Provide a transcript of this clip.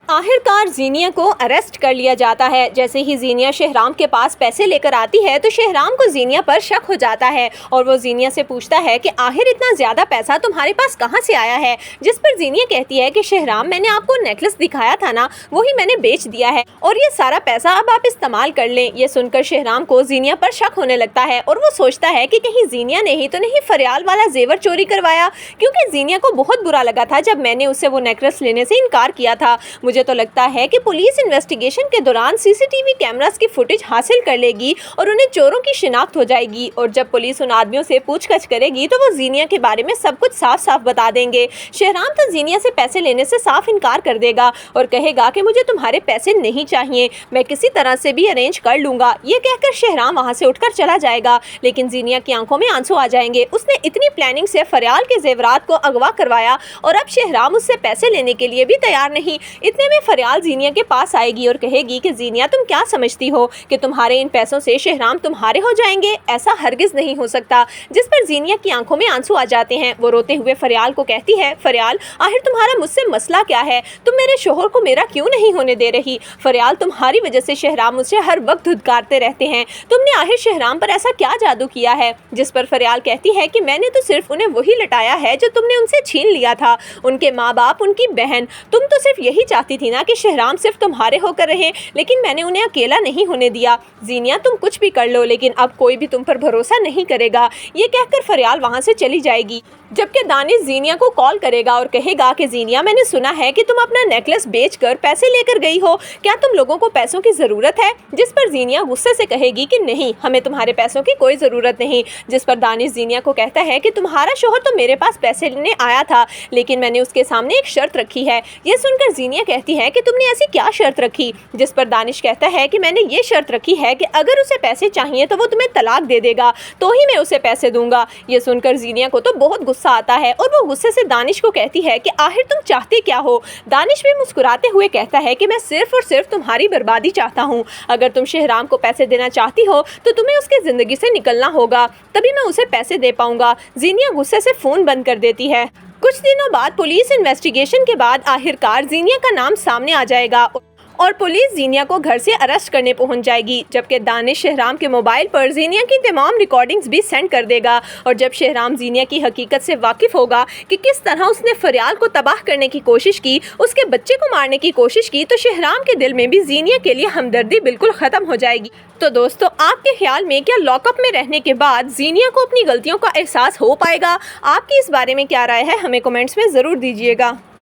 आखिरकार जीनिया को अरेस्ट कर लिया जाता है। जैसे ही जीनिया शहराम के पास पैसे लेकर आती है तो शहराम को जीनिया पर शक हो जाता है और वो जीनिया से पूछता है कि आखिर इतना ज्यादा पैसा तुम्हारे पास कहाँ से आया है। जिस पर जीनिया कहती है कि शहराम, मैंने आपको नेकलेस दिखाया था ना, वही मैंने बेच दिया है और ये सारा पैसा अब आप इस्तेमाल कर लें। ये सुनकर शहराम को जीनिया पर शक होने लगता है और वो सोचता है कि कहीं जीनिया ने ही तो नहीं फरियाल वाला जेवर चोरी करवाया, क्योंकि जीनिया को बहुत बुरा लगा था जब मैंने उससे वो नेकलेस लेने से इनकार किया था। मुझे तो लगता है कि पुलिस इन्वेस्टिगेशन के दौरान सीसीटीवी कैमरास की फुटेज हासिल कर लेगी और उन्हें चोरों की शिनाख्त हो जाएगी और जब पुलिस उन आदमियों से पूछताछ करेगी तो वो जीनिया के बारे में सब कुछ साफ साफ बता देंगे। शहराम तो जीनिया से पैसे लेने से साफ इनकार कर देगा और कहेगा कि मुझे तुम्हारे पैसे नहीं चाहिए, मैं किसी तरह से भी अरेंज कर लूंगा। ये कहकर शहराम वहाँ से उठकर चला जाएगा, लेकिन जीनिया की आंखों में आंसू आ जाएंगे। उसने इतनी प्लानिंग से फरियाल के जेवरात को अगवा करवाया और अब शहराम उससे पैसे लेने के लिए भी तैयार नहीं। इतने में फरियाल जीनिया के पास आएगी और कहेगी कि जीनिया, तुम क्या समझती हो कि तुम्हारे इन पैसों से शहराम तुम्हारे हो जाएंगे? ऐसा हरगिज नहीं हो सकता। जिस पर जीनिया की आंखों में आंसू आ जाते हैं। वो रोते हुए फरियाल को कहती है, फरियाल, आखिर तुम्हारा मुझसे मसला क्या है? तुम मेरे शोहर को मेरा क्यों नहीं होने दे रही? फरियाल, तुम्हारी वजह से शहराम मुझसे हर वक्त धुतकारते रहते हैं। तुमने आखिर शहराम पर ऐसा क्या जादू किया है? जिस पर फरियाल कहती है कि मैंने तो सिर्फ उन्हें वही लटाया है जो तुमने उनसे छीन लिया था, उनके माँ बाप, उनकी बहन। तुम तो सिर्फ यही चाहती थी ना कि शहराम सिर्फ तुम्हारे होकर रहे, लेकिन मैंने उन्हें अकेला नहीं होने दिया। जीनिया, तुम कुछ भी कर लो, लेकिन अब कोई भी तुम पर भरोसा नहीं करेगा। ये कहकर फरियाल वहाँ से चली जाएगी, जबकि दानिश जीनिया को कॉल करेगा और कहेगा कि जीनिया, मैंने सुना है कि तुम अपना नेकलेस बेचकर पैसे लेकर गई हो, क्या तुम लोगों को पैसों की ज़रूरत है? जिस पर जीनिया गुस्से से कहेगी कि नहीं, हमें तुम्हारे पैसों की कोई ज़रूरत नहीं। जिस पर दानिश जीनिया को कहता है कि तुम्हारा शोहर तो मेरे पास पैसे लेने आया था, लेकिन मैंने उसके सामने एक शर्त रखी है। ये सुनकर जीनिया कहती है कि तुमने ऐसी क्या शर्त रखी? जिस पर दानिश कहता है कि मैंने ये शर्त रखी है कि अगर उसे पैसे चाहिए तो वो तुम्हें तलाक दे देगा, तो ही मैं उसे पैसे दूंगा। ये सुनकर जीनिया को तो बहुत गुस्सा आता है और वो गुस्से से दानिश को कहती है कि आखिर तुम चाहते क्या हो? दानिश भी मुस्कुराते हुए कहता है कि मैं सिर्फ और सिर्फ तुम्हारी बर्बादी चाहता हूँ। अगर तुम शहराम को पैसे देना चाहती हो तो तुम्हें उसकी जिंदगी से निकलना होगा, तभी मैं उसे पैसे दे पाऊंगा। जीनिया गुस्से से फोन बंद कर देती है। कुछ दिनों बाद पुलिस इन्वेस्टिगेशन के बाद आखिरकार जीनिया का नाम सामने आ जाएगा और पुलिस जीनिया को घर से अरेस्ट करने पहुंच जाएगी, जबकि दानिश शहराम के मोबाइल पर जीनिया की तमाम रिकॉर्डिंग्स भी सेंड कर देगा। और जब शहराम जीनिया की हकीकत से वाकिफ होगा कि किस तरह उसने फरियाल को तबाह करने की कोशिश की, उसके बच्चे को मारने की कोशिश की, तो शहराम के दिल में भी जीनिया के लिए हमदर्दी बिल्कुल ख़त्म हो जाएगी। तो दोस्तों, आपके ख्याल में क्या लॉकअप में रहने के बाद जीनिया को अपनी गलतियों का एहसास हो पाएगा? आपकी इस बारे में क्या राय है, हमें कमेंट्स में ज़रूर दीजिएगा।